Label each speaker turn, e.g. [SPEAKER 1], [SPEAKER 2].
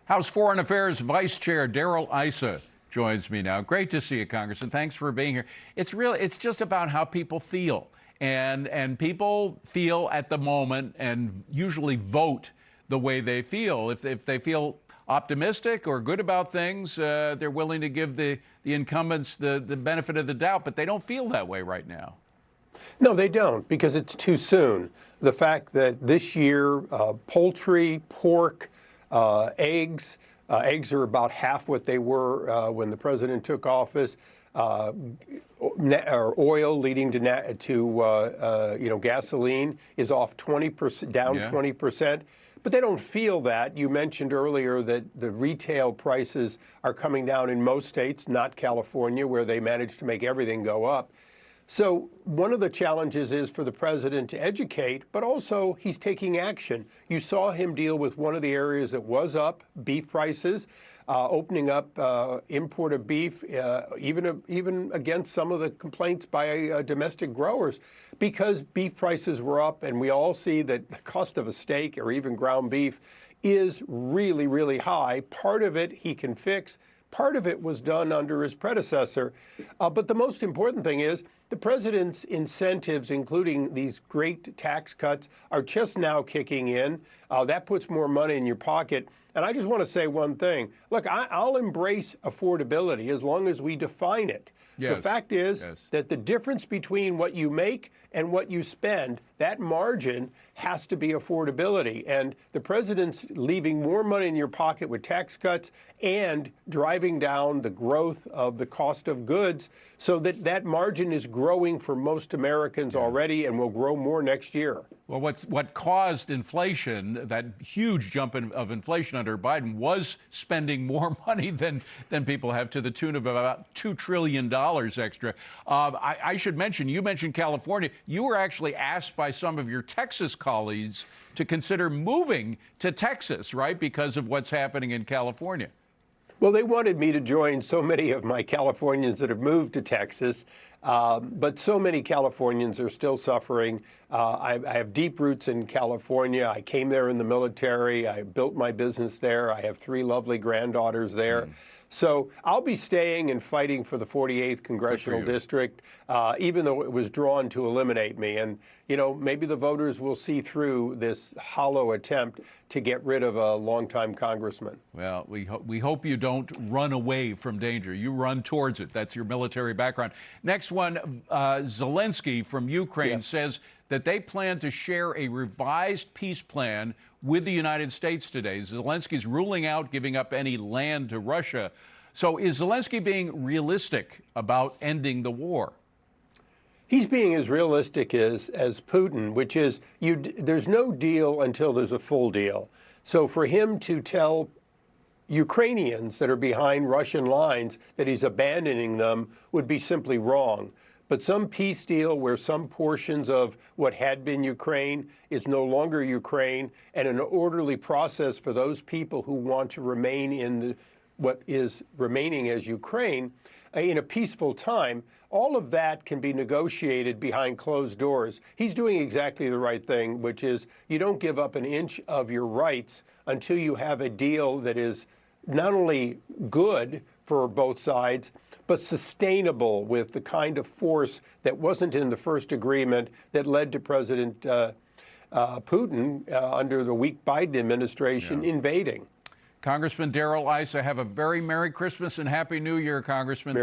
[SPEAKER 1] House Foreign Affairs Vice Chair Darrell Issa joins me now. Great to see you, Congressman. Thanks for being here. It's just about how people feel. And people feel at the moment and usually vote the way they feel. If they feel optimistic or good about things, they're willing to give the incumbents the benefit of the doubt, but they don't feel that way right now.
[SPEAKER 2] No, they don't, because it's too soon. The fact that this year, poultry, pork, eggs are about half what they were when the president took office. Or oil leading to gasoline is off 20%, down 20%. But they don't feel that. You mentioned earlier that the retail prices are coming down in most states, not California, where they managed to make everything go up. So one of the challenges is for the president to educate, but also he's taking action. You saw him deal with one of the areas that was up, beef prices, opening up import of beef, even against some of the complaints by domestic growers, because beef prices were up, and we all see that the cost of a steak or even ground beef is really, really high. Part of it he can fix. Part of it was done under his predecessor. But the most important thing is the president's incentives, including these great tax cuts, are just now kicking in. That puts more money in your pocket. And I just want to say one thing. Look, I'll embrace affordability as long as we define it.
[SPEAKER 1] Yes.
[SPEAKER 2] The fact is that the difference between what you make and what you spend, that margin has to be affordability. And the president's leaving more money in your pocket with tax cuts and driving down the growth of the cost of goods so that that margin is growing for most Americans already and will grow more next year.
[SPEAKER 1] Well, what caused inflation, that huge jump of inflation under Biden, was spending more money than people have, to the tune of about $2 trillion extra. I should mention, you mentioned California. You were actually asked by some of your Texas colleagues to consider moving to Texas, right, because of what's happening in California.
[SPEAKER 2] Well, they wanted me to join so many of my Californians that have moved to Texas, but so many Californians are still suffering. I have deep roots in California. I came there in the military. I built my business there. I have 3 lovely granddaughters there. So I'll be staying and fighting for the 48th Congressional District, even though it was drawn to eliminate me. And, you know, maybe the voters will see through this hollow attempt to get rid of a longtime congressman.
[SPEAKER 1] Well, we hope you don't run away from danger. You run towards it. That's your military background. Next one, Zelensky from Ukraine says that they plan to share a revised peace plan with the United States today. Zelensky's ruling out giving up any land to Russia. So is Zelensky being realistic about ending the war?
[SPEAKER 2] He's being as realistic as Putin, which is there's no deal until there's a full deal. So for him to tell Ukrainians that are behind Russian lines that he's abandoning them would be simply wrong. But some peace deal where some portions of what had been Ukraine is no longer Ukraine, and an orderly process for those people who want to remain in what is remaining as Ukraine in a peaceful time, all of that can be negotiated behind closed doors. He's doing exactly the right thing, which is you don't give up an inch of your rights until you have a deal that is not only good for both sides, but sustainable with the kind of force that wasn't in the first agreement that led to President Putin under the weak Biden administration invading.
[SPEAKER 1] Congressman Darrell Issa, have a very Merry Christmas and Happy New Year, Congressman.